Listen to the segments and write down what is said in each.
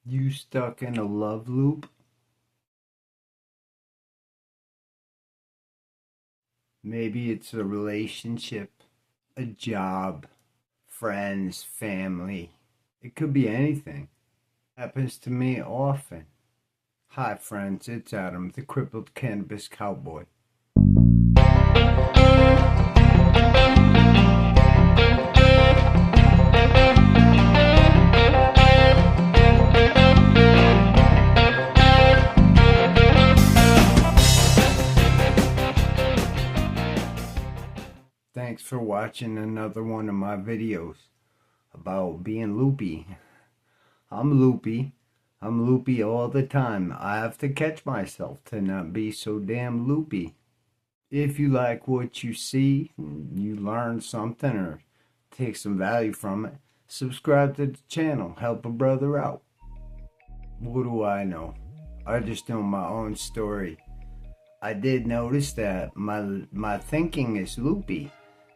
You stuck in a love loop? Maybe it's a relationship, a job, friends, family. It could be anything. Happens to me often. Hi, friends, it's Adam, the crippled cannabis cowboy. Thanks for watching another one of my videos about being loopy. I'm loopy. I'm loopy all the time. I have to catch myself to not be so damn loopy. If you like what you see, you learn something or take some value from it, subscribe to the channel, help a brother out. What do I know? I just know my own story. I did notice that my thinking is loopy.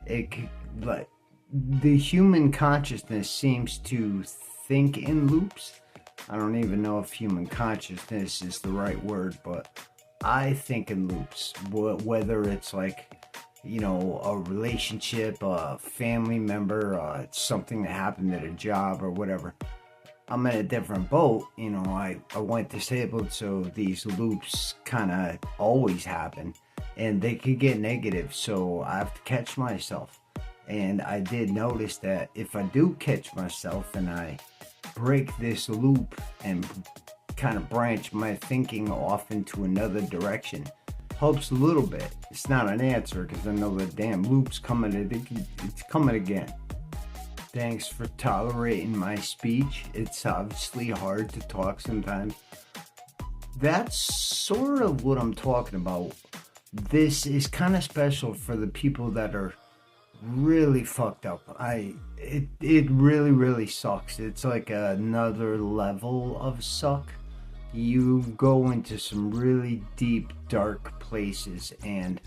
It like the human consciousness seems to think in loops. I don't even know if human consciousness is the right word, but I think in loops. Whether it's like, a relationship, a family member, something that happened at a job or whatever. I'm in a different boat. I went disabled, so these loops kind of always happen and they could get negative. So I have to catch myself. And I did notice that if I do catch myself and I break this loop and kind of branch my thinking off into another direction, helps a little bit. It's not an answer because I know the damn loop's coming. It's coming again. Thanks for tolerating my speech. It's obviously hard to talk sometimes. That's sort of what I'm talking about. This is kind of special for the people that are really fucked up. It really sucks. It's like another level of suck. You go into some really deep, dark places, and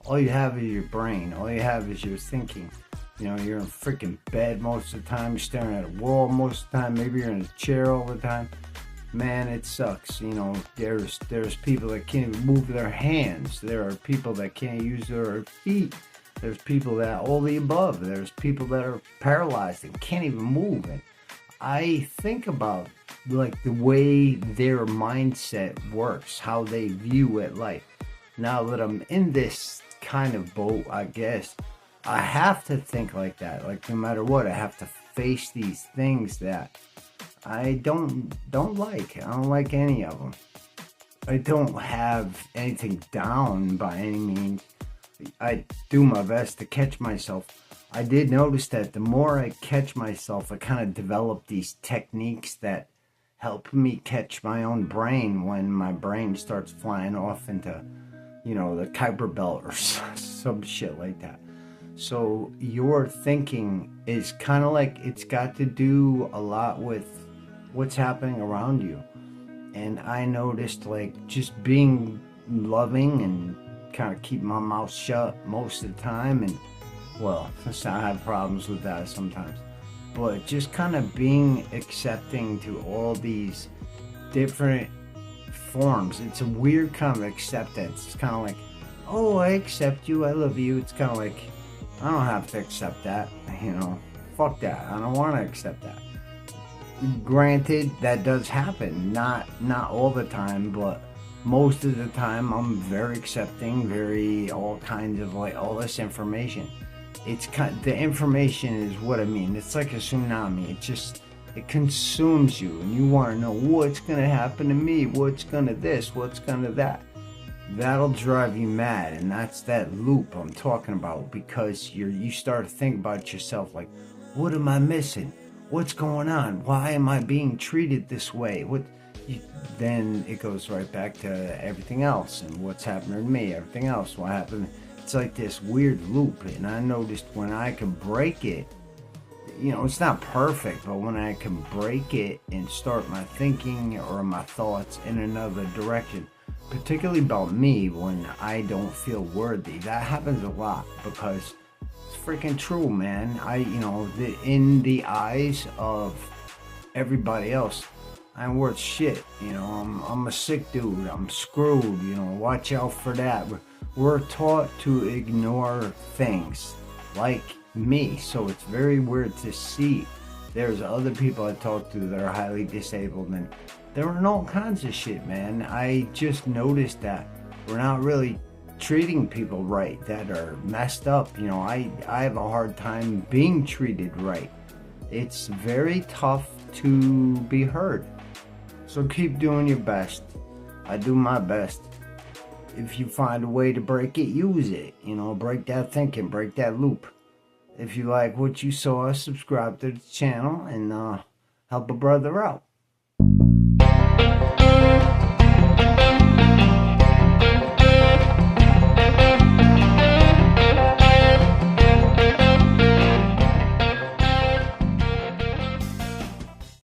all you have is your brain. All you have is your thinking. You're in a freaking bed most of the time. You're staring at a wall most of the time. Maybe you're in a chair all the time. Man, it sucks. There's people that can't even move their hands. There are people that can't use their feet. There's people that all the above. There's people that are paralyzed and can't even move. And I think about like the way their mindset works, how they view at life. Now that I'm in this kind of boat, I guess I have to think like that. Like no matter what, I have to face these things that I don't like. I don't like any of them. I don't have anything down by any means. I do my best to catch myself. I did notice that the more I catch myself, I kind of develop these techniques that help me catch my own brain when my brain starts flying off into, the Kuiper Belt or some shit like that. So your thinking is kind of like it's got to do a lot with what's happening around you. And I noticed like just being loving and kind of keep my mouth shut most of the time. And well, I have problems with that sometimes. But just kind of being accepting to all these different forms. It's a weird kind of acceptance. It's kind of like, oh, I accept you. I love you. It's kind of like, I don't have to accept that, fuck that. I don't want to accept that. Granted, that does happen, not all the time, but most of the time I'm very accepting, very all kinds of like all this information. The information is what I mean. It's like a tsunami. It consumes you, and you want to know what's gonna happen to me, what's gonna this, what's gonna that. That'll drive you mad, and that's that loop I'm talking about, because you start to think about yourself like, what am I missing? What's going on? Why am I being treated this way? Then it goes right back to everything else and what's happening to me, everything else, what happened. It's like this weird loop, and I noticed when I can break it, it's not perfect, but when I can break it and start my thinking or my thoughts in another direction, particularly about me when I don't feel worthy. That happens a lot because it's freaking true, man. In the eyes of everybody else, I ain't worth shit. You know, I'm a sick dude. I'm screwed. You know, watch out for that. We're taught to ignore things like me, so it's very weird to see. There's other people I talk to that are highly disabled, and they're in all kinds of shit, man. I just noticed that we're not really treating people right that are messed up. You know, I have a hard time being treated right. It's very tough to be heard. So keep doing your best. I do my best. If you find a way to break it, use it. You know, break that thinking, break that loop. If you like what you saw, subscribe to the channel and help a brother out.